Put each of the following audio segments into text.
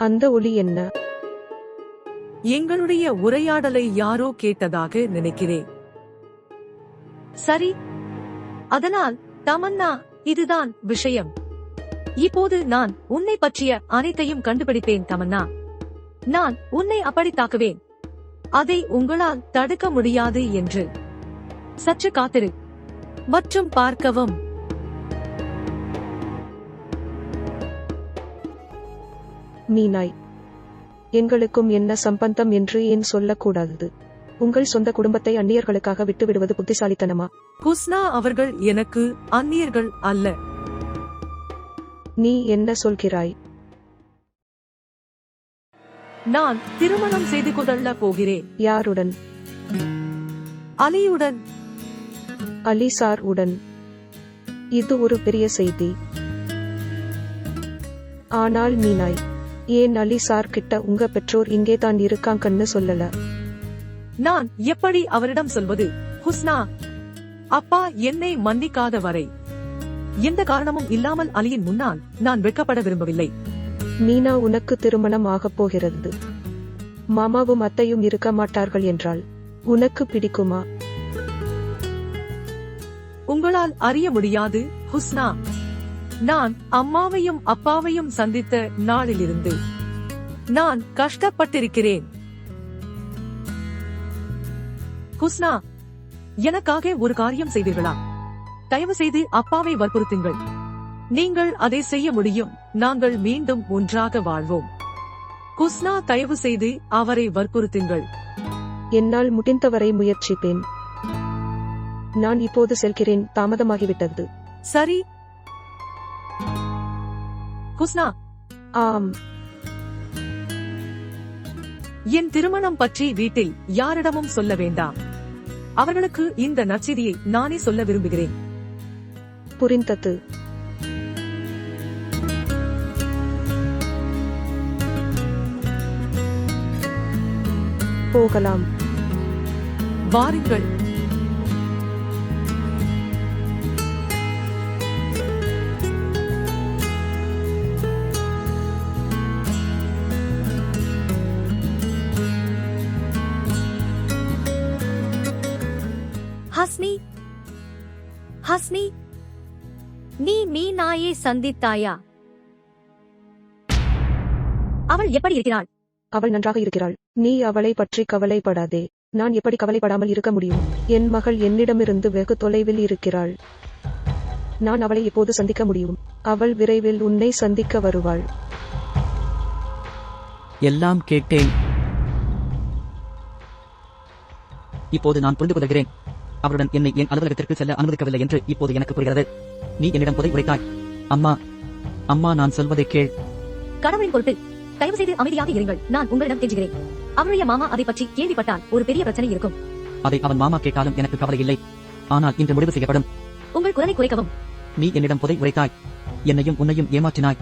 அந்த ஒலி என்ன? எங்களுடைய உரையாடலை யாரோ கேட்டதாக நினைக்கிறேன். சரி, அதனால் தமன்னா, இதுதான் விஷயம். இப்போது நான் உன்னை பற்றிய அனைத்தையும் கண்டுபிடிப்பேன் தமன்னா. நான் உன்னை அப்படி தாக்குவேன். அதை உங்களால் தடுக்க முடியாது என்று. சற்று காத்திரு மற்றும் பார்க்கவும். மீனாய், எங்களுக்கும் என்ன சம்பந்தம் என்று ஏன் சொல்லக்கூடாது? உங்கள் சொந்த குடும்பத்தை அந்நியர்களுக்காக விட்டுவிடுவது புத்திசாலித்தனமா? குஸ்னா அவர்கள் எனக்கு அந்நியர்கள் அல்ல. நீ என்ன சொல்கிறாய்? நான் திருமணம் செய்து கொள்ள போகிறேன். யாருடன்? அலியுடன். அலி சார் உடன். இது ஒரு பெரிய செய்தி. ஆனால் மீனாய், ஏன் அலி சார் கிட்ட உங்க பெற்றோர் இங்கே தான் இருக்காங்கன்னு சொல்லல? நான் எப்படி அவரிடம் சொல்வது? ஹுஸ்னா, அப்பா என்னை மன்னிக்காத வரை எந்த காரணமும் இல்லாமல் அலியின் முன்னால் நான் வெட்கப்பட விரும்பவில்லை. மீனா, உனக்கு திருமணம் ஆகப் போகிறது. மாமாவும் அத்தையும் இருக்க மாட்டார்கள் என்றால் உனக்கு பிடிக்குமா? உங்களால் அறிய முடியாது ஹுஸ்னா. நான் அம்மாவையும் அப்பாவையும் சந்தித்த நாளிலிருந்து நான் கஷ்டப்பட்டிருக்கிறேன். ஹுஸ்னா, எனக்காக ஒரு காரியம் செய்வீர்களா? தயவு செய்து அப்பாவை வற்புறுத்துங்கள். நீங்கள் அதை செய்ய முடியும். நாங்கள் மீண்டும் ஒன்றாக வாழ்வோம். ஹுஸ்னா, தயவு செய்து அவரை வற்புறுத்துங்கள். என்னால் முடிந்தவரை முயற்சிப்பேன். நான் இப்போது செல்கிறேன். தாமதமாகிவிட்டது. சரி ஹுஸ்னா. ஆம். என் திருமணம் பற்றி வீட்டில் யாரிடமும் சொல்ல வேண்டாம். அவர்களுக்கு இந்த நற்செய்தியை நானே சொல்ல விரும்புகிறேன். புரிந்தது. போகலாம். வாருங்கள். ஹஸ்னி, ஹஸ்னி, நீ மீனாயை சந்தித்தாயா? அவள் எப்படி இருக்கிறாள்? அவள் நன்றாக இருக்கிறாள். நீ அவளை பற்றி கவலைப்படாதே. நான் எப்படி கவலைப்படாமல் இருக்க முடியும்? என் மகள் என்னிடமிருந்து வெகு தொலைவில் இருக்கிறாள். நான் அவளை எப்போது சந்திக்க முடியும்? அவள் விரைவில் உன்னை சந்திக்க வருவாள். எல்லாம் கேட்டேன். இப்போது நான் புரிந்து கொள்கிறேன். அவருடன் என்னை என் அலுவலகத்திற்கு செல்ல அனுமதிக்கவில்லை என்று இப்போது எனக்கு புரிகிறது. நீ என்னிடம் புதை உரைத்தாய். அம்மா, அம்மா, நான் சொல்வதை கேள். கடவுளின் பொருட்டு தயவு செய்து அமைதியாக இருங்கள். நான் உங்களிடம் கெஞ்சுகிறேன். அவருடைய மாமா அதை பற்றி கேள்விப்பட்டால் ஒரு பெரிய பிரச்சனை இருக்கும். அதை அவன் மாமா கேட்டாலும் எனக்கு கவலை இல்லை. ஆனால் இன்று முடிவு செய்யப்படும். உங்கள் குரலை குறைக்கவும். நீ என்னிடம் புதை உரைத்தாய். என்னையும் உன்னையும் ஏமாற்றினாய்.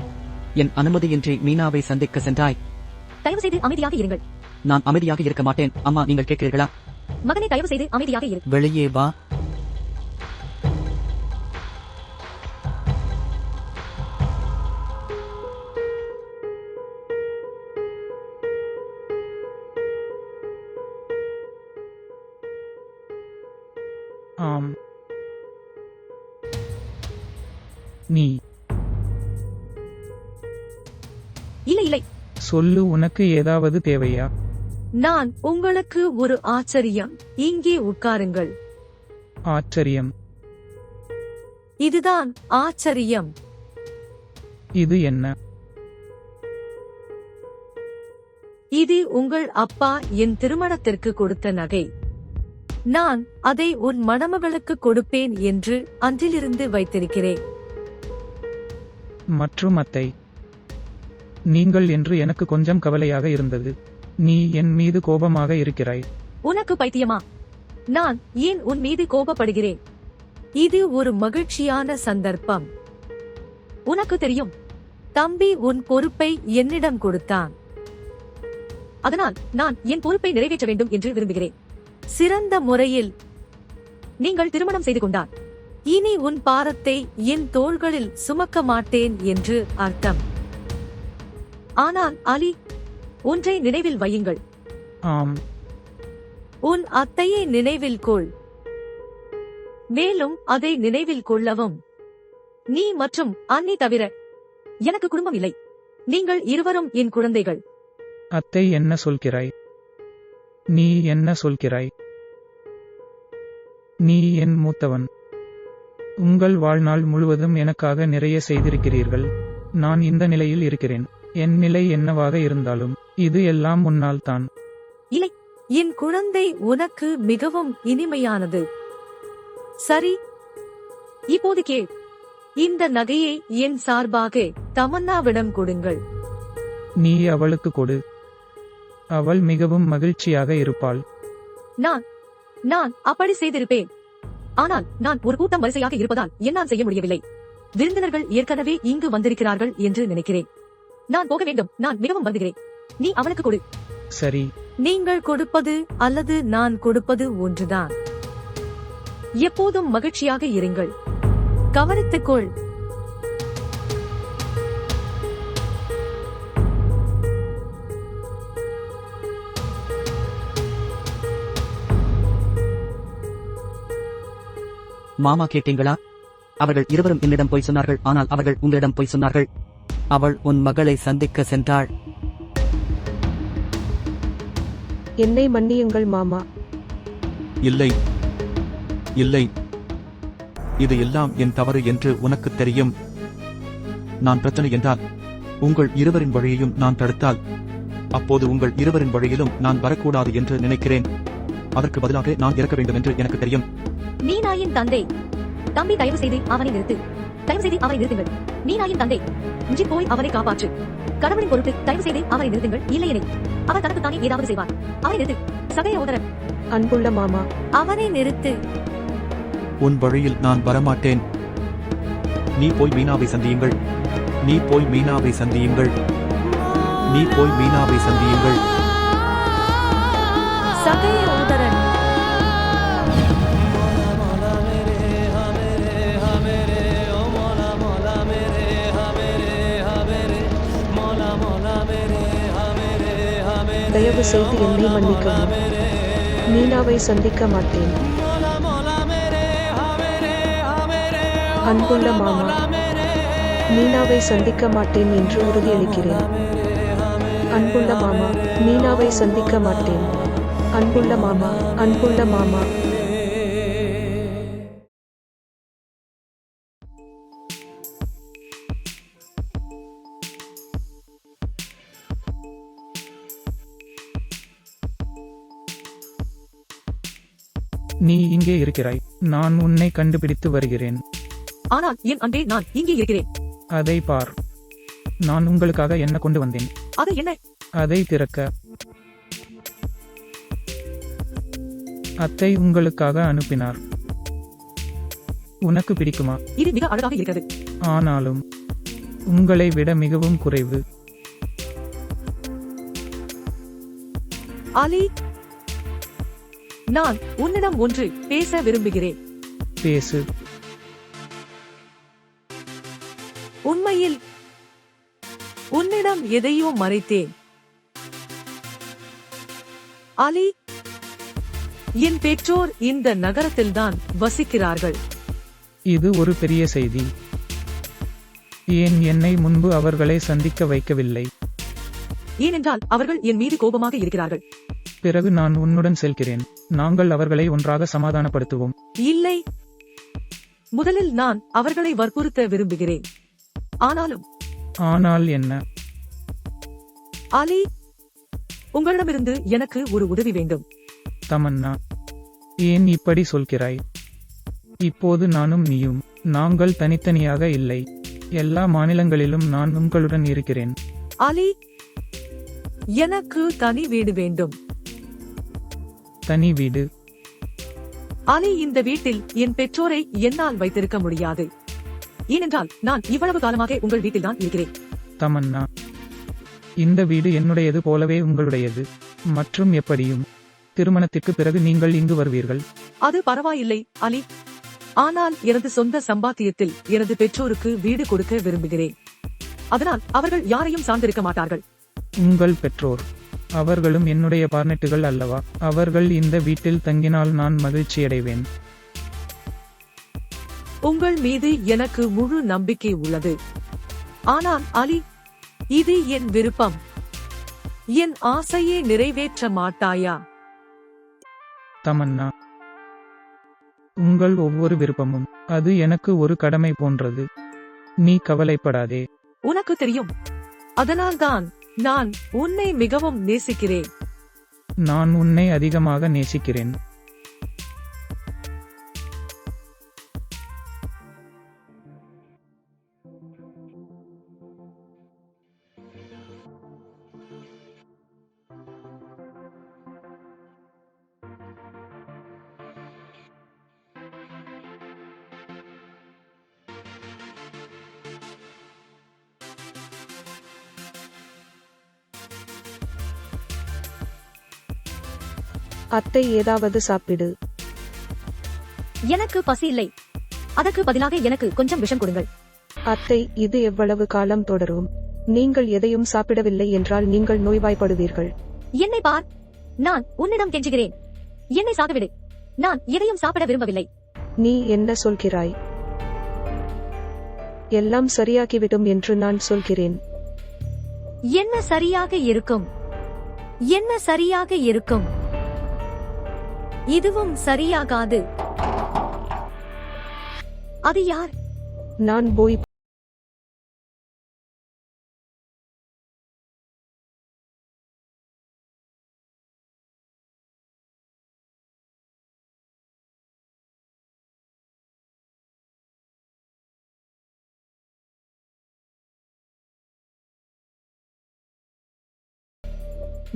என் அனுமதியின்றி மீனாவை சந்திக்க சென்றாய். தயவு செய்து அமைதியாக இருங்கள். நான் அமைதியாக இருக்க மாட்டேன். அம்மா, நீங்கள் கேட்கிறீர்களா? மகனே, தயவு செய்து அமைதியாக இரு. வெளியே வா. ஆம். நீ இல்லை இல்லை, சொல்லு. உனக்கு ஏதாவது தேவையா? நான் உங்களுக்கு ஒரு ஆச்சரியம். இங்கே உட்காருங்கள். ஆச்சரியம்? இதுதான் ஆச்சரியம். இது என்ன? இது உங்கள் அப்பா என் திருமணத்திற்கு கொடுத்த நகை. நான் அதை உன் மணமகளுக்கு கொடுப்பேன் என்று அன்றிலிருந்து வைத்திருக்கிறேன். மற்றும் அத்தை, நீங்கள் என்று எனக்கு கொஞ்சம் கவலையாக இருந்தது. நீ என் மீது கோபமாக இருக்கிறாய். உனக்கு பைத்தியமா? நான் ஏன் உன் மீது கோபப்படுகிறேன்? இது ஒரு மகிழ்ச்சியான சந்தர்ப்பம். உனக்கு தெரியும், தம்பி உன் பொறுப்பை என்னிடம் கொடுத்தான். அதனால் நான் என் பொறுப்பை நிறைவேற்ற வேண்டும் என்று விரும்புகிறேன். சிறந்த முறையில் நீங்கள் திருமணம் செய்து கொண்டார். இனி உன் பாரத்தை என் தோள்களில் சுமக்க மாட்டேன் என்று அர்த்தம். ஆனால் அலி, ஒன்றை நினைவில் வையுங்கள். ஆம். உன் அத்தையை நினைவில் கொள். மேலும் அதை நினைவில் கொள்ளவும். நீ மற்றும் அண்ணி தவிர எனக்கு குடும்பம் இல்லை. நீங்கள் இருவரும் என் குழந்தைகள். அத்தை என்ன சொல்கிறாய்? நீ என்ன சொல்கிறாய்? நீ என் மூத்தவன். உங்கள் வாழ்நாள் முழுவதும் எனக்காக நிறைய செய்திருக்கிறீர்கள். நான் இந்த நிலையில் இருக்கிறேன். என் நிலை என்னவாக இருந்தாலும் இது எல்லாம் உன்னால் தான். இல்லை, என் குழந்தை உனக்கு மிகவும் இனிமையானது. சரி, இப்போது கேள். இந்த நகையை என் சார்பாக தமன்னாவிடம் கொடுங்கள். நீ அவளுக்கு கொடு. அவள் மிகவும் மகிழ்ச்சியாக இருப்பாள். நான் அப்படி செய்திருப்பேன். ஆனால் நான் ஒரு கூட்டம் வரிசையாக இருப்பதால் என்னால் செய்ய முடியவில்லை. விருந்தினர்கள் ஏற்கனவே இங்கு வந்திருக்கிறார்கள் என்று நினைக்கிறேன். நான் போக வேண்டும். நான் மிகவும் வருந்துகிறேன். நீ அவனுக்கு கொடு. சரி. நீங்கள் கொடுப்பது அல்லது நான் கொடுப்பது ஒன்றுதான். எப்போதும் மகிழ்ச்சியாக இருங்கள். கவனித்துக்கொள். மாமா, கேட்டீங்களா? அவர்கள் இருவரும் என்னிடம் போய் சொன்னார்கள், ஆனால் அவர்கள் உங்களிடம் போய் சொன்னார்கள். அவள் உன் மகளை சந்திக்க சென்றாள். என்னை மன்னியுங்கள் மாமா. இல்லை இல்லை, இது எல்லாம் என் தவறு என்று உனக்கு தெரியும். நான் பிரச்சனை என்றால் உங்கள் இருவரின் வழியையும் நான் தடுத்தால் அப்போது உங்கள் இருவரின் வழியிலும் நான் வரக்கூடாது என்று நினைக்கிறேன். அதற்கு பதிலாக நான் இறக்க வேண்டும் என்று எனக்கு தெரியும். நீ நாயின் தந்தை. தம்பி, தயவு செய்து அவனை நிறுத்து. தயவு செய்து அவனை நிறுத்துங்கள். நீ நாயின் தந்தை. இஞ்சி போய் அவனை காப்பாற்று. கடவுளின் பொருட்டு தயவு செய்து அவனை நிறுத்துங்கள். இல்லையெனில் அவர் தனக்கு தானே ஏதாவது செய்வார். அவனை நிறுத்து. சகோதரன். அன்புள்ள மாமா, அவனை நிறுத்து. உன் வழியில் நான் வரமாட்டேன். நீ போய் மீனாவை சந்தியுங்கள். நீ போய் மீனாவை சந்தியுங்கள். நீ போய் மீனாவை சந்தியுங்கள். சகோதரன். தயவு செய்து என்னை மன்னிக்கவும். மீனாவை சந்திக்க மாட்டேன். அன்புள்ள மாமா, மீனாவை சந்திக்க மாட்டேன் என்று உறுதியளிக்கிறேன். அன்புள்ள மாமா, மீனாவை சந்திக்க மாட்டேன். அன்புள்ள மாமா, அன்புள்ள மாமா. நீ இங்கே இருக்கிறாய். நான் உன்னை கண்டுபிடித்து வருகிறேன். ஆனால் என் அன்பே, நான் இங்கே இருக்கிறேன். அதை பார். நான் உங்களுக்காக என்ன கொண்டு வந்தேன். அது என்ன? அதை திறக்க. அத்தை உங்களுக்காக அனுப்பினார். உனக்கு பிடிக்குமா? இது மிக அழகாக இருக்கிறது. ஆனாலும் உங்களை விட மிகவும் குறைவு. அலி, நான் உன்னிடம் ஒன்று பேச விரும்புகிறேன். பேசு. உண்மையில் உன்னிடம் எதையோ மறைத்தேன். அலி, என் பெற்றோர் இந்த நகரத்தில்தான் வசிக்கிறார்கள். இது ஒரு பெரிய செய்தி. ஏன் என்னை முன்பு அவர்களை சந்திக்க வைக்கவில்லை? ஏனென்றால் அவர்கள் என் மீது கோபமாக இருக்கிறார்கள். பிறகு நான் உன்னுடன் செல்கிறேன். நாங்கள் அவர்களை ஒன்றாக சமாதானப்படுத்துவோம். இல்லை, முதலில் நான் அவர்களை வற்புறுத்த விரும்புகிறேன். ஆனால் என்ன? அலி, உங்களிடமிருந்து எனக்கு ஒரு உதவி வேண்டும். தமன்னா, ஏன் இப்படி சொல்கிறாய்? இப்போது நானும் நீயும். நாங்கள் தனித்தனியாக இல்லை. எல்லா மாநிலங்களிலும் நான் உங்களுடன் இருக்கிறேன். அலி, எனக்கு தனி வீடு வேண்டும். தனி வீடு? அலி, இந்த வீட்டில் என் பெற்றோரை என்னால் வைத்திருக்க முடியாது. ஏனென்றால் நான் இவ்வளவு காலமாக உங்கள் வீட்டில்தான் இருக்கிறேன். தமன்னா, இந்த வீடு என்னுடையது போலவே உங்களுடையது. மற்றும் எப்படியும் திருமணத்திற்கு பிறகு நீங்கள் இங்கு வருவீர்கள். அது பரவாயில்லை அலி. ஆனால் எனது சொந்த சம்பாத்தியத்தில் எனது பெற்றோருக்கு வீடு கொடுக்க விரும்புகிறேன். அதனால் அவர்கள் யாரையும் சார்ந்திருக்க மாட்டார்கள். உங்கள் பெற்றோர் அவர்களும் என்னுடைய பார்னெட்டுகள் அல்லவா? அவர்கள் இந்த வீட்டில் தங்கினால் நான் மகிழ்ச்சியடைவேன். உங்கள் மீது எனக்கு முழு நம்பிக்கை உள்ளது. ஆனால் அலி, இது என் விருப்பம். என் ஆசையை நிறைவேற்ற மாட்டாயா? தமன்னா, உங்கள் ஒவ்வொரு விருப்பமும் அது எனக்கு ஒரு கடமை போன்றது. நீ கவலைப்படாதே. உனக்கு தெரியும், அதனால்தான் நான் உன்னை மிகவும் நேசிக்கிறேன். நான் உன்னை அதிகமாக நேசிக்கிறேன். அத்தை, ஏதாவது சாப்பிடு. எனக்கு பசி இல்லை. அதற்கு பதிலாக எனக்கு கொஞ்சம் விஷம் கொடுங்கள். அத்தை, இது எவ்வளவு காலம் தொடரும்? நீங்கள் எதையும் சாப்பிடவில்லை என்றால் நீங்கள் நோய்வாய்ப்படுவீர்கள். என்னை பார், நான் உன்னிடம் கெஞ்சுகிறேன். என்னை சாகவிடு. நான் எதையும் சாப்பிட விரும்பவில்லை. நீ என்ன சொல்கிறாய்? எல்லாம் சரியாகிவிடும் என்று நான் சொல்கிறேன். என்ன சரியாக இருக்கும்? என்ன சரியாக இருக்கும்? இதுவும் சரியாகாது. அது யார்? நான் போய்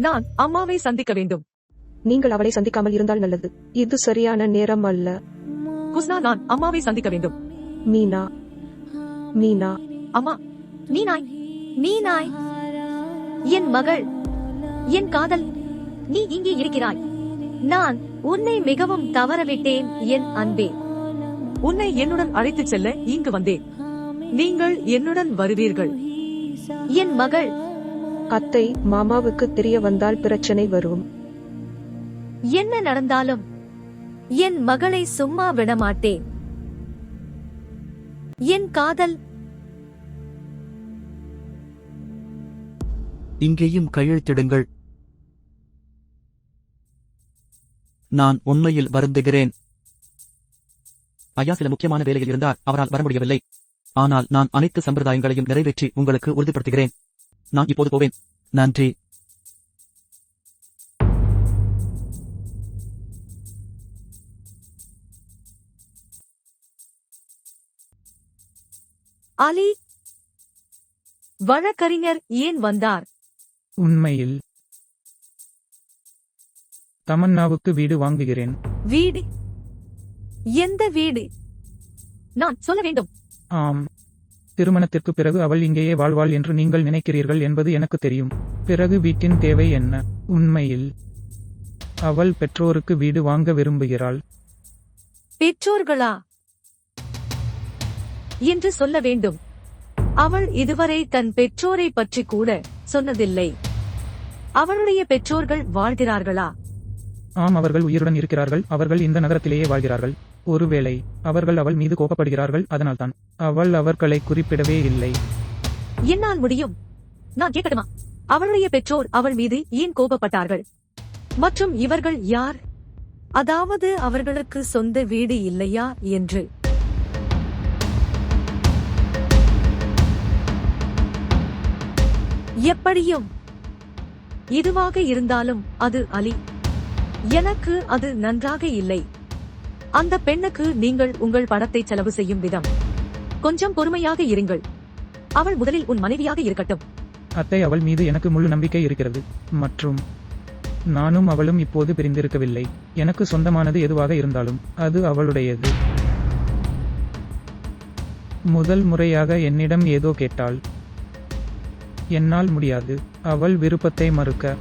நான் அம்மாவை சந்திக்க வேண்டும். நீங்கள் அவளை சந்திக்காமல் இருந்தால் நல்லது. இது சரியான நேரம் அல்ல. குஸ்னா, நான் அம்மாவை சந்திக்க வேண்டும். மீனா, மீனா, அம்மா, நீ நாய், நீ நாய். என் மகள், என் காதல், நீ இங்கே இருக்கிறாய். நான் உன்னை மிகவும் தவறவிட்டேன் என் அன்பே. உன்னை என்னுடன் அழைத்துச் செல்ல இங்கு வந்தேன். நீங்கள் என்னுடன் வருவீர்கள். என் மகள். அத்தை, மாமாவுக்கு தெரிய வந்தால் பிரச்சனை வரும். என்ன நடந்தாலும் என் மகளை சும்மா விடமாட்டேன். என் காதல். இங்கேயும் கையெழுத்திடுங்கள். நான் உண்மையில் வருந்துகிறேன். ஐயா சில முக்கியமான வேலையில் இருந்தால் அவரால் வர முடியவில்லை. ஆனால் நான் அனைத்து சம்பிரதாயங்களையும் நிறைவேற்றி உங்களுக்கு உறுதிப்படுத்துகிறேன். நான் இப்போது போவேன். நன்றி. அலி, வழக்கறிஞர் ஏன் வந்தார்? உண்மையில் தமன்னாவுக்கு வீடு வாங்குகிறேன். வீடு? எந்த வீடு? நான் சொல்ல வேண்டும். ஆம், திருமணத்திற்கு பிறகு அவள் இங்கேயே வாழ்வாள் என்று நீங்கள் நினைக்கிறீர்கள் என்பது எனக்கு தெரியும். பிறகு வீட்டின் தேவை என்ன? உண்மையில் அவள் பெற்றோருக்கு வீடு வாங்க விரும்புகிறாள். பெற்றோர்களா என்று சொல்ல வேண்டும். அவள் இதுவரை தன் பெற்றோரை பற்றி கூட சொன்னதில்லை. அவளுடைய பெற்றோர்கள் வாழ்கிறார்களா? ஆம், அவர்கள் உயிருடன் இருக்கிறார்கள். அவர்கள் இந்த நகரத்திலேயே வாழ்கிறார்கள். ஒருவேளை அவர்கள் அவள் மீது கோபப்படுகிறார்கள். அதனால்தான் அவள் அவர்களை குறிப்பிடவே இல்லை. என்னால் முடியும். நான் கேட்கட்டுமா? அவளுடைய பெற்றோர் அவள் மீது ஏன் கோபப்பட்டார்கள்? மற்றும் இவர்கள் யார்? அதாவது அவர்களுக்கு சொந்த வீடு இல்லையா என்று. எப்படியும் இதுவாக இருந்தாலும் அது அலி. எனக்கு அது நன்றாக இல்லை. அந்த பெண்ணுக்கு நீங்கள் உங்கள் பணத்தை செலவு செய்யும் விதம். கொஞ்சம் பொறுமையாக இருங்கள். அவள் முதலில் உன் மனைவியாக இருக்கட்டும். அத்தை, அவள் மீது எனக்கு முழு நம்பிக்கை இருக்கிறது. மற்றும் நானும் அவளும் இப்போது பிரிந்திருக்கவில்லை. எனக்கு சொந்தமானது எதுவாக இருந்தாலும் அது அவளுடையது. முதல் முறையாக என்னிடம் ஏதோ கேட்டாள். என்னால் முடியாது அவள் விருப்பத்தை மறுக்க.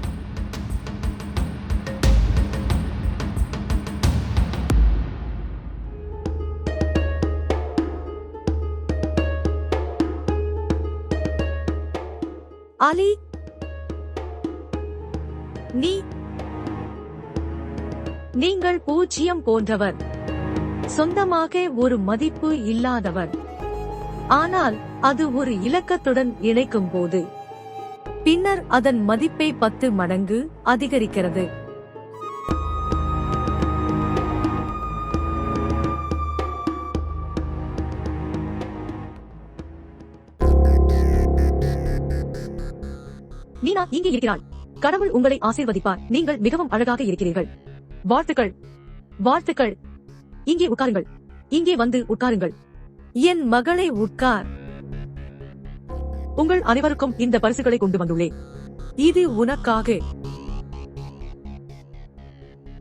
அலி, நீங்கள் 0 போன்றவர், சொந்தமாக ஒரு மதிப்பு இல்லாதவர். ஆனால் அது ஒரு இலக்கத்துடன் இணைக்கும் போது பின்னர் அதன் மதிப்பை 10 மடங்கு அதிகரிக்கிறது. மீனா இங்கே இருக்கிறாள். கடவுள் உங்களை ஆசீர்வதிப்பார். நீங்கள் மிகவும் அழகாக இருக்கிறீர்கள். வாழ்த்துக்கள், வாழ்த்துக்கள். இங்கே உட்காருங்கள். இங்கே வந்து உட்காருங்கள். என் மகளை உட்கார். உங்கள் அனைவருக்கும் இந்த பரிசுகளை கொண்டு வந்துள்ளேன். இது உனக்காக.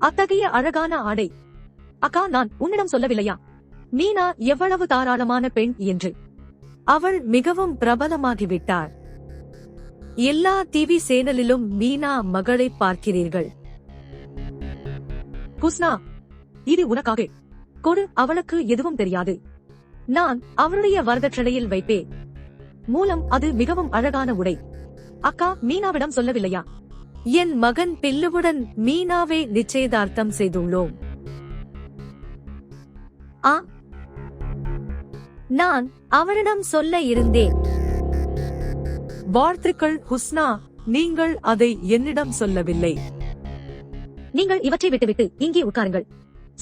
அத்தகைய அழகான ஆடை. அக்கா, நான் உன்னிடம் சொல்லவில்லையா மீனா எவ்வளவு தாராளமான பெண் என்று? அவள் மிகவும் பிரபலமாகிவிட்டார். எல்லா டிவி சேனலிலும் மீனா மகளை பார்க்கிறீர்கள். குஸ்னா, இது உனக்காக. கொடு. அவளுக்கு எதுவும் தெரியாது. நான் அவளுடைய வரதட்சணையில் வைப்பேன். மூலம் அது மிகவும் அழகான உடை. அக்கா, மீனாவிடம் சொல்லவில்லையா? என் மகன் பில்லுவுடன் மீனாவை நிச்சயதார்த்தம் செய்துள்ளோம். நான் அவரிடம் சொல்ல இருந்தேன். வாழ்த்துக்கள் ஹுஸ்னா, நீங்கள் அதை என்னிடம் சொல்லவில்லை. நீங்கள் இவற்றை விட்டுவிட்டு இங்கே உட்காருங்கள்.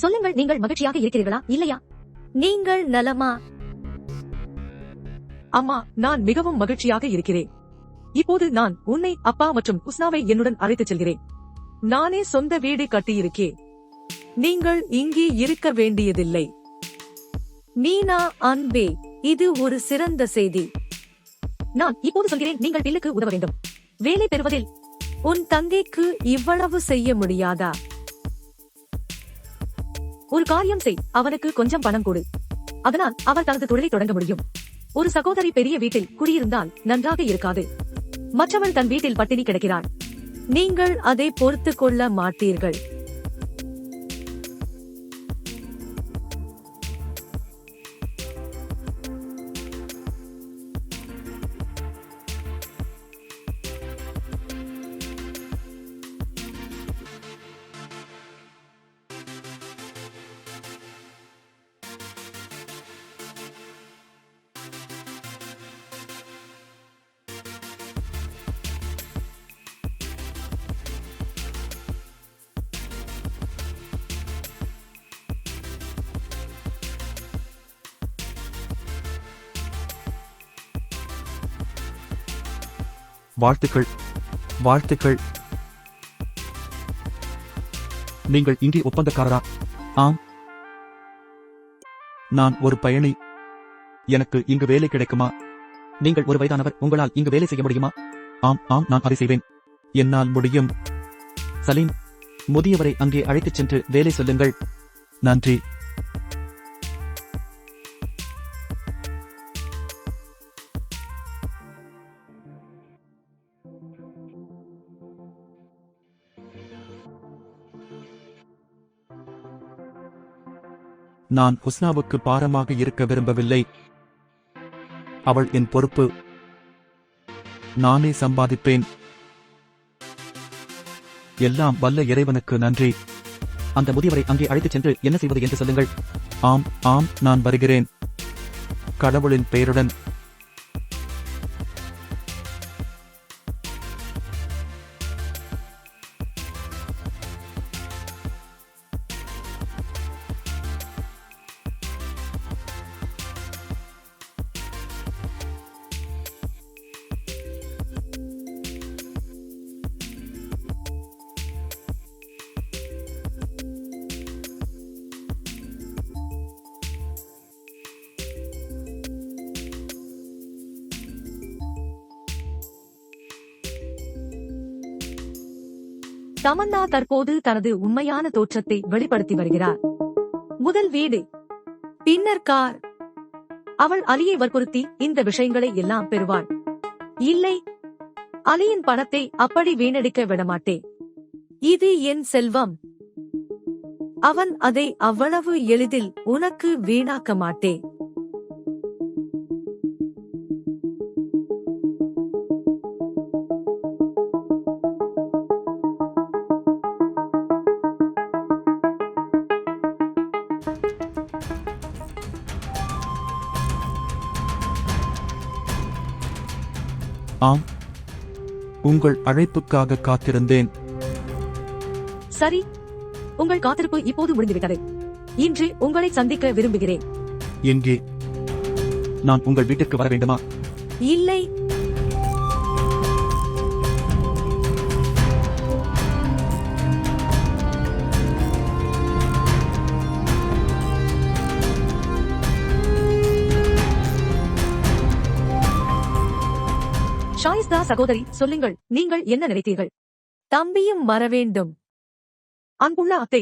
சொல்லுங்கள், நீங்கள் மகிழ்ச்சியாக இருக்கிறீர்களா இல்லையா? நீங்கள் நலமா? அம்மா, நான் மிகவும் மகிழ்ச்சியாக இருக்கிறேன். இப்போது நான் உன்னை, அப்பா மற்றும் ஹுஸ்னாவை என்னுடன் அழைத்துச் செல்கிறேன். நானே சொந்த வீடு கட்டியிருக்கேன். நீங்கள் இங்கே இருக்க வேண்டியதில்லை. மீனா அன்பே, இது ஒரு சிறந்த செய்தி. நான் இப்போது சொல்கிறேன், நீங்கள் பில்லுக்கு உதவ வேண்டும். வேலை பெறுவதில் உன் தங்கைக்கு இவ்வளவு செய்ய முடியாதா? ஒரு காரியம் செய். அவனுக்கு கொஞ்சம் பணம் கொடு. அதனால் அவர் தனது தொழிலை தொடங்க முடியும். ஒரு சகோதரி பெரிய வீட்டில் குடியிருந்தால் நன்றாக இருக்காது. மற்றவள் தன் வீட்டில் பட்டினி கிடக்கிறாள். நீங்கள் அதை பொறுத்துக் கொள்ள மாட்டீர்கள். வாழ்த்துக்கள், வாழ்த்துக்கள். நீங்கள் இங்கே ஒப்பந்தக்காரரா? ஆம். நான் ஒரு பயணி. எனக்கு இங்கு வேலை கிடைக்குமா? நீங்கள் ஒரு வயதானவர், உங்களால் இங்கு வேலை செய்ய முடியுமா? ஆம், ஆம், நான் அதை செய்வேன். என்னால் முடியும். சலீம், முதியவரை அங்கே அழைத்துச் சென்று வேலை சொல்லுங்கள். நன்றி. நான் ஹுஸ்னாவுக்கு பாரமாக இருக்க விரும்பவில்லை. அவள் என் பொறுப்பு. நானே சம்பாதிப்பேன். எல்லாம் வல்ல இறைவனுக்கு நன்றி. அந்த முதியவரை அங்கே அழைத்துச் சென்று என்ன செய்வது என்று சொல்லுங்கள். ஆம், ஆம், நான் வருகிறேன். கடவுளின் பெயருடன். தமன்னா தற்போது தனது உண்மையான தோற்றத்தை வெளிப்படுத்தி வருகிறார். முதல் வீடு, பின்னர் கார். அவள் அலியை வற்புறுத்தி இந்த விஷயங்களை எல்லாம் பெறுவாள். இல்லை, அலியின் பணத்தை அப்படி வீணடிக்க விடமாட்டேன். இது என் செல்வம். அவன் அதை அவ்வளவு எளிதில் உனக்கு வீணாக்க மாட்டேன். ஆம், உங்கள் அழைப்புக்காக காத்திருந்தேன். சரி, உங்கள் காத்திருப்பு இப்போது முடிந்துவிட்டது. இன்று உங்களை சந்திக்க விரும்புகிறேன். எங்கே? நான் உங்கள் வீட்டிற்கு வர வேண்டுமா? இல்லை. ஷாயிஸ்தா சகோதரி, சொல்லுங்கள், நீங்கள் என்ன நினைத்தீர்கள்? தம்பியும் வர வேண்டும். அன்புள்ள அத்தை,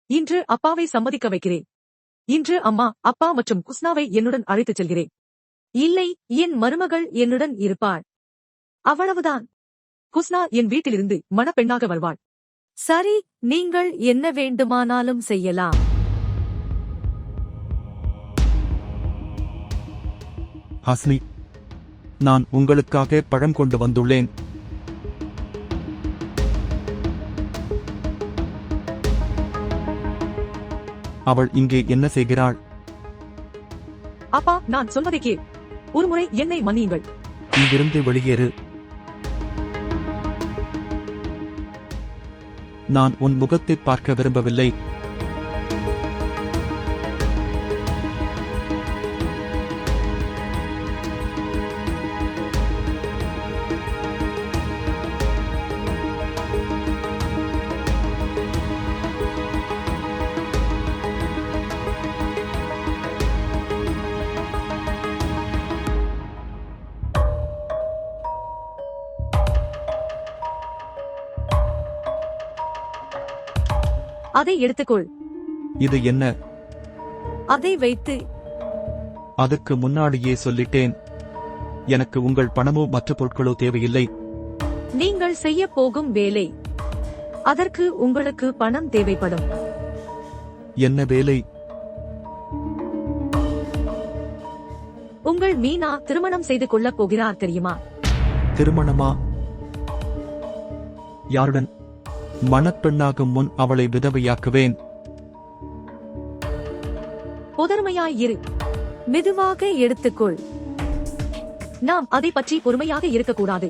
இன்று அப்பாவை சம்மதிக்க வைக்கிறேன். இன்று அம்மா, அப்பா மற்றும் குஸ்னாவை என்னுடன் அழைத்துச் செல்கிறேன். இல்லை, என் மருமகள் என்னுடன் இருப்பாள். அவ்வளவுதான். குஸ்னா என் வீட்டிலிருந்து மணப்பெண்ணாக வருவாள். சரி, நீங்கள் என்ன வேண்டுமானாலும் செய்யலாம். ஹாஸ்னி, நான் உங்களுக்காக பழம் கொண்டு வந்துள்ளேன். அவள் இங்கே என்ன செய்கிறாள்? அப்பா, நான் சொல்வதை கேள். ஒருமுறை என்னை மன்னியுங்கள். இங்கிருந்து வெளியேறு. நான் உன் முகத்தை பார்க்க விரும்பவில்லை. அதை எடுத்துக்கொள். இது என்ன? அதை வைத்து அதுக்கு முன்னாடியே சொல்லிட்டேன். எனக்கு உங்கள் பணமோ மற்ற பொருட்களோ தேவையில்லை. நீங்கள் செய்ய போகும் வேலை, அதற்கு உங்களுக்கு பணம் தேவைப்படும். என்ன வேலை? உங்கள் மீனா திருமணம் செய்து கொள்ளப் போகிறார் தெரியுமா? திருமணமா? யாருடன்? மணப்பெண்ணாகும் முன் அவளை விதவையாக்குவேன். பொறுமையாயிரு. மெதுவாக எடுத்துக்கொள். நாம் அதை பற்றி பொறுமையாக இருக்கக்கூடாது.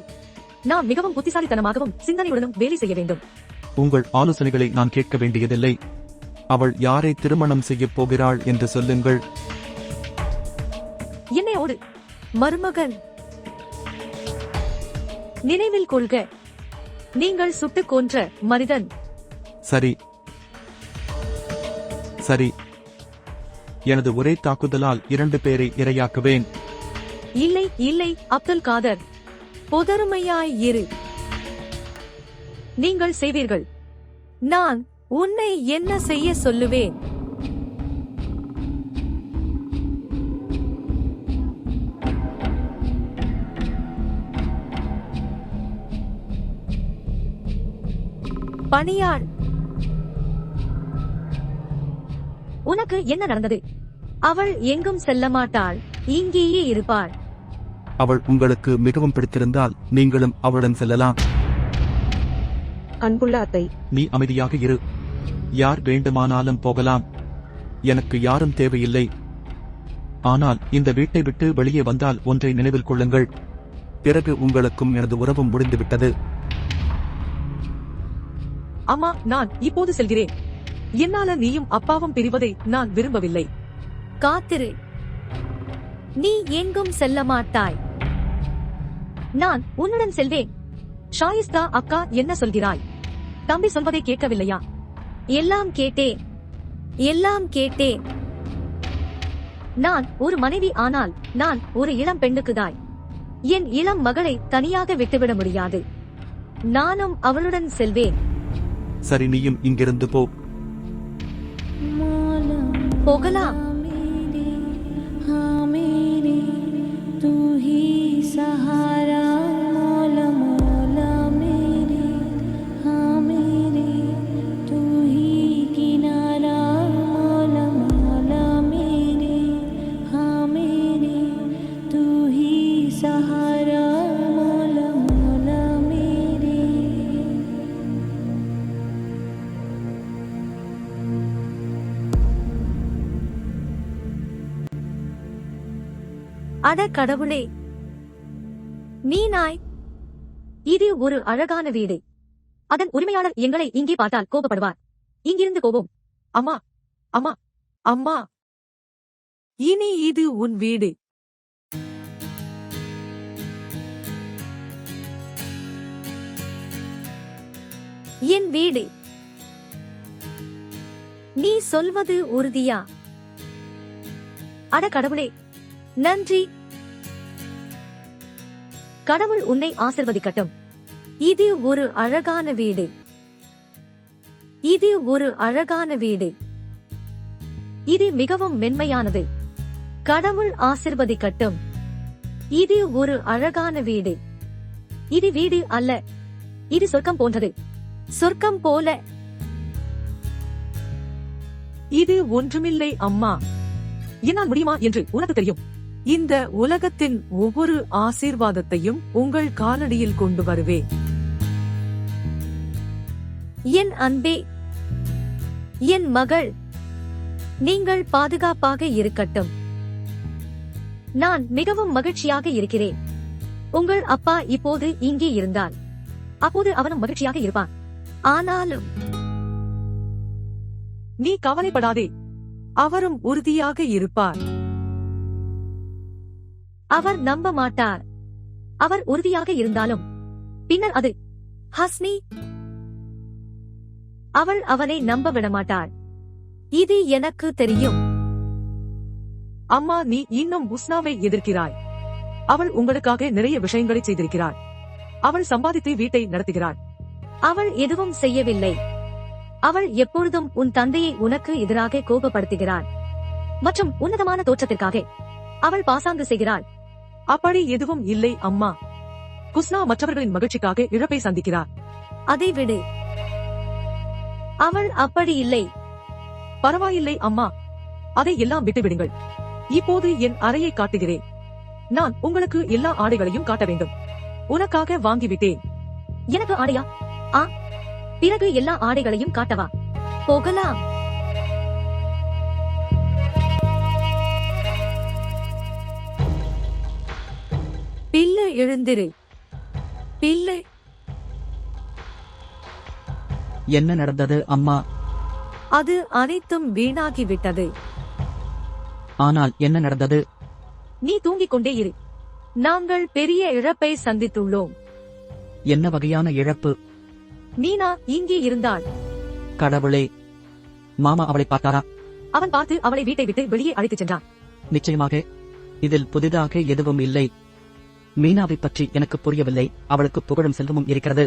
நாம் மிகவும் புத்திசாலித்தனமாகவும் சிந்தனையுடனும் வேலை செய்ய வேண்டும். உங்கள் ஆலோசனைகளை நான் கேட்க வேண்டியதில்லை. அவள் யாரை திருமணம் செய்யப் போகிறாள் என்று சொல்லுங்கள். என்னையோடு. மருமகன். நினைவில் கொள்க, நீங்கள் சுட்டுக் கொன்ற மனிதன். சரி சரி, எனது ஒரே தாக்குதலால் 2 பேரை இரையாக்குவேன். இல்லை இல்லை அப்துல் காதர், பொறுமையாய் இரு. நீங்கள் செய்வீர்கள். நான் உன்னை என்ன செய்ய சொல்லுவேன்? பணியாள். உனக்கு என்ன நடந்தது? அவள் எங்கும் செல்ல மாட்டாள், இங்கேயே இருப்பாள். அவள் உங்களுக்கு மிகவும் பிடித்திருந்தால் நீங்களும் அவளுடன் செல்லலாம். அன்புள்ள அத்தை, நீ அமைதியாக இரு. யார் வேண்டுமானாலும் போகலாம். எனக்கு யாரும் தேவையில்லை. ஆனால் இந்த வீட்டை விட்டு வெளியே வந்தால் ஒன்றை நினைவில் கொள்ளுங்கள். பிறகு உங்களுக்கும் எனது உறவும் முடிந்துவிட்டது. அம்மா, நான் இப்போது செல்கிறேன். என்னால நீயும் அப்பாவும் பிரிவதை நான் விரும்பவில்லை. காத்திரு. நீ எங்கும் செல்ல மாட்டாய். நான் உன்னுடன் செல்வேன். ஷாயிஸ்தா அக்கா, என்ன சொல்கிறாய்? தம்பி சொல்வதை கேட்கவில்லையா? எல்லாம் கேட்டேன், எல்லாம் கேட்டேன். நான் ஒரு மனைவி, ஆனால் நான் ஒரு இளம் பெண்ணுக்குதாய். என் இளம் மகளை தனியாக விட்டுவிட முடியாது. நானும் அவளுடன் செல்வேன். சரி, நீயும் இங்கிருந்து போ. போகலாம். அட கடவுளே, மீனாய், இது ஒரு அழகான வீடு. அதன் உரிமையாளர் எங்களை இங்கே பார்த்தால் கோபப்படுவார். இங்கிருந்து போவோம். அம்மா அம்மா அம்மா, இனி இது உன் வீடு. என் வீடு. நீ சொல்வது உறுதியா? அட கடவுளே, நன்றி. கடவுள் உன்னை ஆசிர்வதிக்கட்டும். இது ஒரு அழகான வீடு. இது ஒரு அழகான வீடு. இது மிகவும் மென்மையானது. கடவுள் ஆசிர்வதிக்கட்டும். இது ஒரு அழகான வீடு. இது வீடு அல்ல, இது சொர்க்கம் போன்றது. சொர்க்கம் போல. இது ஒன்றுமில்லை அம்மா. என்னால் முடியுமா என்று உனக்கு தெரியும். இந்த உலகத்தின் ஒவ்வொரு ஆசீர்வாதத்தையும் உங்கள் காலடியில் கொண்டு வருவேன். என் அன்பே, என் மகள், நீங்கள் பாதுகாப்பாக இருக்கட்டும். நான் மிகவும் மகிழ்ச்சியாக இருக்கிறேன். உங்கள் அப்பா இப்போது இங்கே இருந்தால் அப்போது அவனும் மகிழ்ச்சியாக இருப்பான். ஆனாலும் நீ கவலைப்படாதே, அவரும் உறுதியாக இருப்பார். அவர் நம்ப மாட்டார். அவர் உறுதியாக இருந்தாலும் பின்னர் அது ஹஸ்னி, அவள் அவனை நம்ப விடமாட்டாள். இது எனக்கு தெரியும். அம்மா, நீ இன்னும் உஸ்னாவை எதிர்க்கிறாய். அவள் உங்களுக்காக நிறைய விஷயங்களை செய்திருக்கிறாள். அவள் சம்பாதித்து வீட்டை நடத்துகிறாள். அவள் எதுவும் செய்யவில்லை. அவள் எப்பொழுதும் உன் தந்தையை உனக்கு எதிராக கோபப்படுத்துகிறாள் மற்றும் உன்னதமான தோற்றத்திற்காக அவள் பாசாங்கு செய்கிறாள். அப்படி எதுவும் இல்லை அம்மா. குஸ்னா மற்றவர்களின் மகிழ்ச்சிக்காக இழப்பை சந்திக்கிறார். அதை விடு. அவள் அப்படி இல்லை. பரவாயில்லை அம்மா, அதை எல்லாம் விட்டுவிடுங்கள். இப்போது என் அறையை காட்டுகிறேன். நான் உங்களுக்கு எல்லா ஆடைகளையும் காட்ட வேண்டும். உனக்காக வாங்கிவிட்டேன். எனக்கு ஆடையா? ஆ, பிறகு எல்லா ஆடைகளையும் காட்டவா? போகலாம். பிள்ளை, எழுந்திரு. பிள்ளை. என்ன நடந்தது அம்மா? அது அனைத்தும் வீணாகிவிட்டது. ஆனால் என்ன நடந்தது? நீ தூங்கிக் கொண்டே இரு. நாங்கள் பெரிய இழப்பை சந்தித்துள்ளோம். என்ன வகையான இழப்பு? மீனா இங்கே இருந்தாள். கடவுளே, மாமா அவளை பார்த்தாரா? அவன் பார்த்து அவளை வீட்டை விட்டு வெளியே அழைத்துச் சென்றான். நிச்சயமாக இதில் புதிதாக எதுவும் இல்லை. மீனாவை பற்றி எனக்கு புரியவில்லை. அவளுக்கு புகழும் செல்வமும் இருக்கிறது.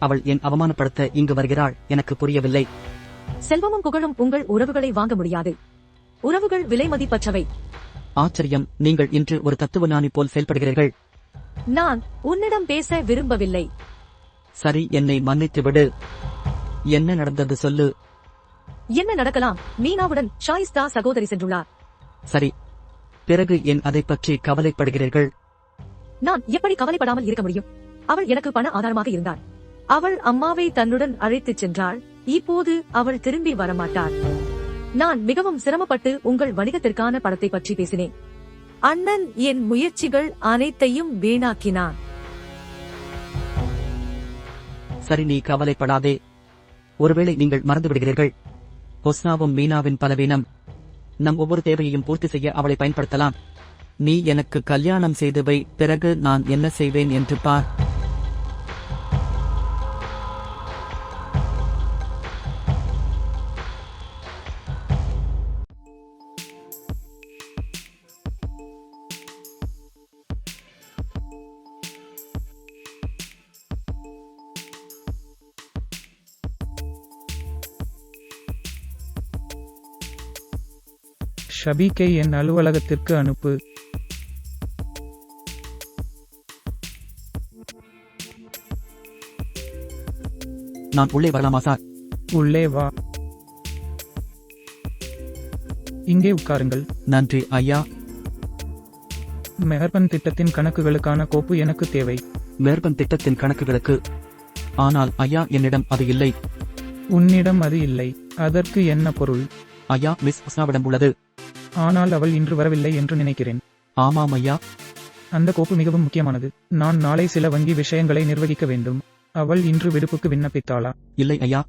அவள் என் அவமானப்படுத்த இங்கு வருகிறாள். எனக்கு புரியவில்லை. செல்வமும் புகழும் உங்கள் உறவுகளை வாங்க முடியாது. உறவுகள் விலை மதிப்பற்றவை. ஆச்சரியம், நீங்கள் இன்று ஒரு தத்துவஞானி போல் செயல்படுகிறீர்கள். நான் உன்னிடம் பேச விரும்பவில்லை. சரி, என்னை மன்னித்து விடு. என்ன நடந்தது சொல்லு. என்ன நடக்கலாம்? மீனாவுடன் ஷாயிஸ்தா சகோதரி சென்றுள்ளார். சரி, பிறகு என் அதை பற்றி கவலைப்படுகிறீர்கள். நான் எப்படி கவலைப்படாமல் இருக்க முடியும்? அவள் எனக்கு பண ஆதாரமாக இருந்தாள். அவள் அம்மாவை தன்னுடன் அழைத்துச் சென்றாள். இப்போது அவள் திரும்பி வரமாட்டாள். நான் மிகவும் சிரமப்பட்டு உங்கள் வணிகத்திற்கான பணத்தை பற்றி பேசினேன். அண்ணன் என் முயற்சிகள் அனைத்தையும் வீணாக்கினான். சரி, நீ கவலைப்படாதே. ஒருவேளை நீங்கள் மறந்து விடுகிறீர்கள். ஹொஸ்னாவும் மீனாவின் பலவீனம். நம் ஒவ்வொரு தேவையையும் பூர்த்தி செய்ய அவளை பயன்படுத்தலாம். நீ எனக்கு கல்யாணம் செய்து வை, பிறகு நான் என்ன செய்வேன் என்று பார். ஷபீக்கை என் அலுவலகத்திற்கு அனுப்பு. நான் உள்ளே வரலாமா சார்? உள்ளே வா. இங்கே உட்காருங்கள். நன்றி ஐயா. மெஹர்பன் திட்டத்தின் கணக்குகளுக்கான கோப்பு எனக்கு தேவை. மெஹர்பன் திட்டத்தின் கணக்குகளுக்கு? ஆனால் ஐயா, என்னிடம் அது இல்லை. உன்னிடம் அது இல்லை. அதற்கு என்ன பொருள்? ஐயா, மிஸ் ஹொஸ்னாவிடம் உள்ளது. ஆனால் அவள் இன்று வரவில்லை என்று நினைக்கிறேன். ஆமாம் ஐயா. அந்த கோப்பு மிகவும் முக்கியமானது. நான் நாளை சில வங்கி விஷயங்களை நிர்வகிக்க வேண்டும். அவள் இன்று விடுப்புக்கு விண்ணப்பித்தாளா? இல்லை ஐயா.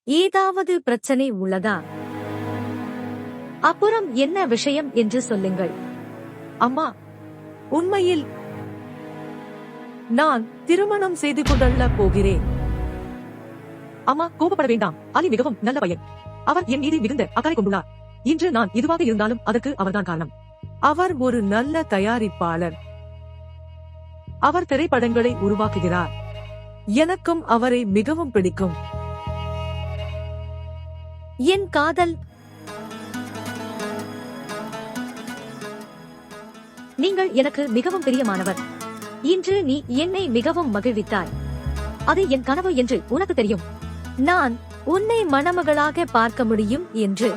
ஏதாவது பிரச்சனை உள்ளதா? அப்புறம் என்ன விஷயம் என்று சொல்லுங்கள். அம்மா, உண்மையில் நான் திருமணம் செய்து கொள்ள போகிறேன். அம்மா, கோபப்பட வேண்டாம். அலி மிகவும் நல்ல பையன். அவர் என் மீது மிகுந்த அக்கறை கொண்டுள்ளார். இன்று நான் எதுவாக இருந்தாலும் அதற்கு அவர்தான் காரணம். அவர் ஒரு நல்ல தயாரிப்பாளர். அவர் திரைப்படங்களை உருவாக்குகிறார். எனக்கும் அவரை மிகவும் பிடிக்கும். என் காதல். நீங்கள் எனக்கு மிகவும் பிரியமானவர். இன்று நீ என்னை மிகவும் மகிழ்வித்தாய். அது என் கனவு என்று உனக்கு தெரியும். நான் உன்னை மணமகளாக பார்க்க முடியும் என்று.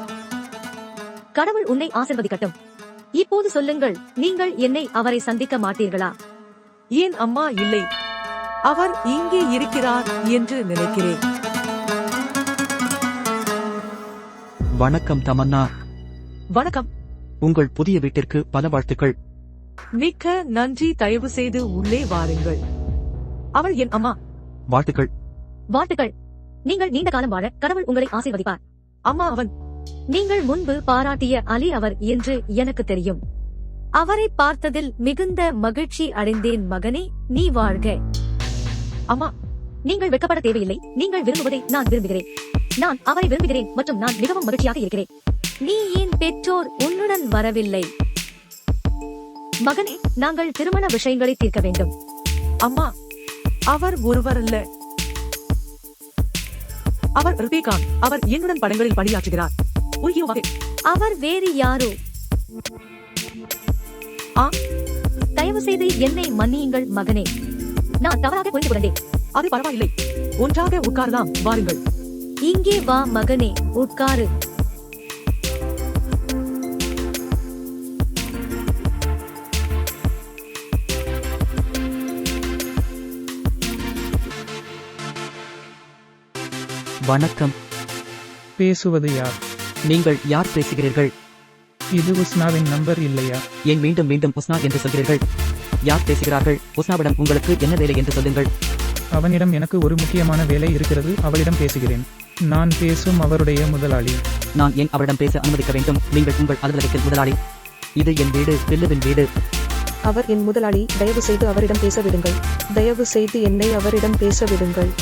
கடவுள் உன்னை ஆசிர்வதிக்கட்டும். இப்போது சொல்லுங்கள், நீங்கள் என்னை அவரை சந்திக்க மாட்டீர்களா? ஏன் அம்மா, இல்லை. அவர் இங்கே இருக்கிறார் என்று நினைக்கிறேன். வணக்கம் தமன்னா. வணக்கம். உங்கள் புதிய வீட்டிற்கு பல வாழ்த்துக்கள். மிக்க நன்றி. தயவு செய்து உள்ளே வாருங்கள். அவள் என் அம்மா. வாழ்த்துக்கள். வாழ்த்துக்கள். நீங்கள் நீண்ட காலம் வாழ கடவுள் உங்களை ஆசீர்வதிப்பார். அம்மா, அவன் நீங்கள் முன்பு பாராட்டிய அலி அவர் என்று எனக்கு தெரியும். அவரை பார்த்ததில் மிகுந்த மகிழ்ச்சி அடைந்தேன். மகனே, நீ வாழ்க. அம்மா, நீங்கள் வெட்கப்பட தேவையில்லை. நீங்கள் விரும்புவதை நான் விரும்புகிறேன். நான் அவரை விரும்புகிறேன் மற்றும் நான் மிகவும் மகிழ்ச்சியாக இருக்கிறேன். நீ ஏன் பெற்றோர் உன்னுடன் வரவில்லை? மகனே, நாங்கள் திருமண விஷயங்களை தீர்க்க வேண்டும். அம்மா, அவர் ஒருவரல்ல. அவர் ரிபேகான். அவர் என்னுடன் படங்களில் பணியாற்றுகிறார். ஒரு ஹீரோவாக. அவர் வேறு யாரோ? தயவு செய்து என்னை மன்னியுங்கள் மகனே. நான் தவறாக புரிந்து கொண்டேன். அது பரவாயில்லை. ஒன்றாக உட்காரலாம். வாருங்கள். இங்கே வா மகனே, உட்காரு. வணக்கம். பேசுவது யார்? நீங்கள் யார் பேசுகிறீர்கள்? இது உஸ்னாவின் நம்பர் இல்லையா? ஏன் மீண்டும் மீண்டும் உஸ்னா என்று சொல்கிறீர்கள்? யார் பேசுகிறார்கள்? உஸ்னாவிடம் உங்களுக்கு என்ன வேலை என்று சொல்லுங்கள். அவனிடம் எனக்கு ஒரு முக்கியமான வேலை இருக்கிறது. அவளிடம் பேசுகிறேன். நான் பேசும் அவருடைய முதலாளி. நான் ஏன் அவரிடம் பேச அனுமதிக்க வேண்டும்? நீங்கள் உங்கள் அலுவலகத்தில் முதலாளி. இது என் வீடு, பில்லுவின் வீடு. அவர் என் முதலாளி. தயவு செய்து அவரிடம் பேச விடுங்கள். தயவு செய்து என்னை அவரிடம் பேச விடுங்கள்.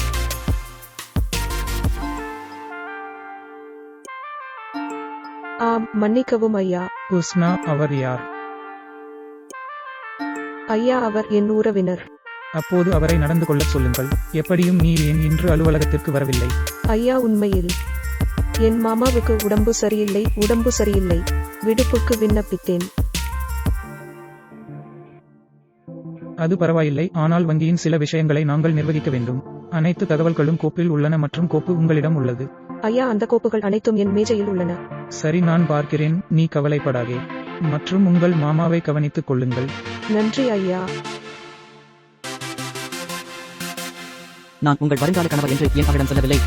ஆம், மன்னிக்கவும் ஐயா. உஸ்னா, அவர் யார்? ஐயா, அவர் என் உறவினர். அப்போது அவரை நடந்து கொள்ளச் சொல்லுங்கள். எப்படியும் நீ ஏன் இன்று அலுவலகத்திற்கு வரவில்லை? ஐயா, உண்மையில் என் மாமாவுக்கு உடம்பு சரியில்லை. விடுப்புக்கு விண்ணப்பித்தேன். அது பரவாயில்லை. ஆனால் வங்கியின் சில விஷயங்களை நாங்கள் நிர்வகிக்க வேண்டும். அனைத்து தகவல்களும் கோப்பில் உள்ளன மற்றும் கோப்பு உங்களிடம் உள்ளது. ஐயா, அந்த கோப்புகள் அனைத்தும் என் மேஜையில் உள்ளன. சரி, நான் பார்க்கிறேன். நீ கவலைப்படாதே. மற்றும் உங்கள் மாமாவை கவனித்துக் கொள்ளுங்கள். நன்றி ஐயா. நான் உங்கள் வருங்கால கணவர் என்று ஏன் அவரிடம் சொல்லவில்லை?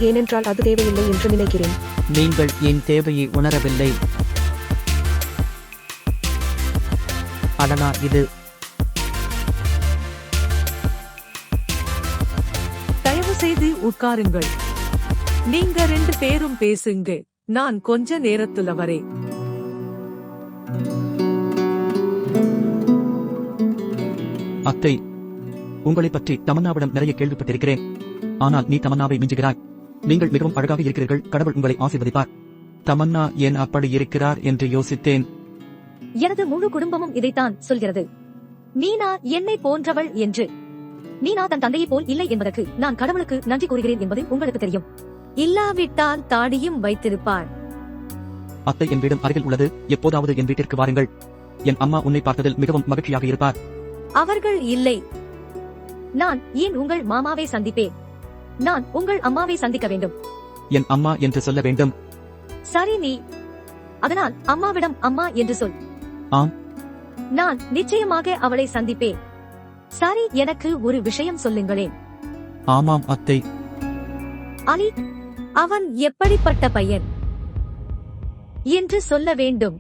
ஏனென்றால் அது தேவையில்லை என்று நினைக்கிறேன். நீங்கள் என் தேவையை உணரவில்லை. அடடா, இது தயவு செய்து உட்காருங்கள். நீங்க 2 பேரும் பேசுங்க. நான் கொஞ்ச நேரத்துல வரேன். அத்தை, உங்களை பற்றி தமன்னாவிடம் நிறைய கேள்விப்பட்டிருக்கிறேன். ஆனால் நீ தமன்னாவை மிஞ்சுகிறாய். நீங்கள் மிகவும் அழகாக இருக்கிறீர்கள். கடவுள் உங்களை ஆசீர்வதிப்பார். தமன்னா ஏன் அப்படி இருக்கிறார் என்று யோசித்தேன். எனது முழு குடும்பமும் இதைத்தான் சொல்கிறது. மீனா என்னை போன்றவள் என்று. மீனா தன் தந்தையை போல் இல்லை என்பதற்கு நான் கடவுளுக்கு நன்றி கூறுகிறேன் என்பது உங்களுக்கு தெரியும். இல்லாவிட்டால் தாடியும் வைத்திருப்பாள். அத்தை என் வீடும் அருகில் உள்ளது, எப்போதாவது என் வீட்டிற்கு வாருங்கள். என் அம்மா உன்னை பார்த்ததில் மிகவும் மகிழ்ச்சியாக இருப்பார். அவர்கள் இல்லை. நான் ஏன் உங்கள் மாமாவை சந்திப்பேன்? நான் உங்கள் அம்மாவை சந்திக்க வேண்டும். என் அம்மா என்று சொல்ல வேண்டும். சரி நீ. அதனால் அம்மாவிடம் அம்மா என்று சொல். ஆம். நான் நிச்சயமாக அவளை சந்திப்பேன். சரி, எனக்கு ஒரு விஷயம் சொல்லுங்களேன். ஆமாம் அத்தை. அலி, அவன் எப்படிப்பட்ட பையன் என்று சொல்ல வேண்டும்.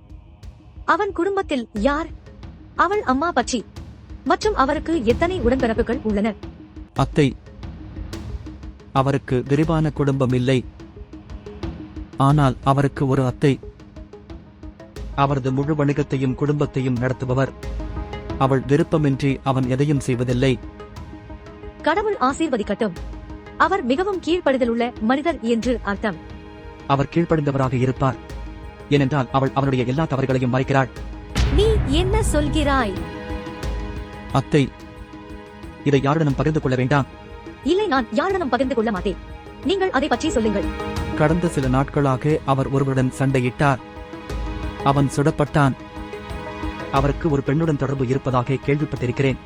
அவன் குடும்பத்தில் யார்? அவள் அம்மா பற்றி மற்றும் அவருக்கு எத்தனை உடன்பிறப்புகள் உள்ளனர்? அத்தை, அவருக்கு விரிவான குடும்பம் இல்லை. ஆனால் அவருக்கு ஒரு அத்தை. அவரது முழு வணிகத்தையும் குடும்பத்தையும் நடத்துபவர். அவள் விருப்பமின்றி அவன் எதையும் செய்வதில்லை. கடவுள் ஆசீர்வதிக்கட்டும். அவர் மிகவும் கீழ்ப்படிதலுள்ள மனிதர் என்று அர்த்தம். அவர் கீழ்ப்படிந்தவராக இருப்பார். ஏனென்றால் அவள் அவனுடைய எல்லா தவறுகளையும் மறைக்கிறாள். நீ என்ன சொல்கிறாய்? அத்தை, இதை யாருடனும் பகிர்ந்து கொள்ள வேண்டாம். இல்லை, நான் யாருடனும் பகிர்ந்து கொள்ள மாட்டேன். நீங்கள் அதை பற்றி சொல்லுங்கள். கடந்த சில நாட்களாக அவர் ஒருவருடன் சண்டையிட்டார். அவன் சுடப்பட்டான். அவருக்கு ஒரு பெண்ணுடன் தொடர்பு இருப்பதாக கேள்விப்பட்டிருக்கிறேன்.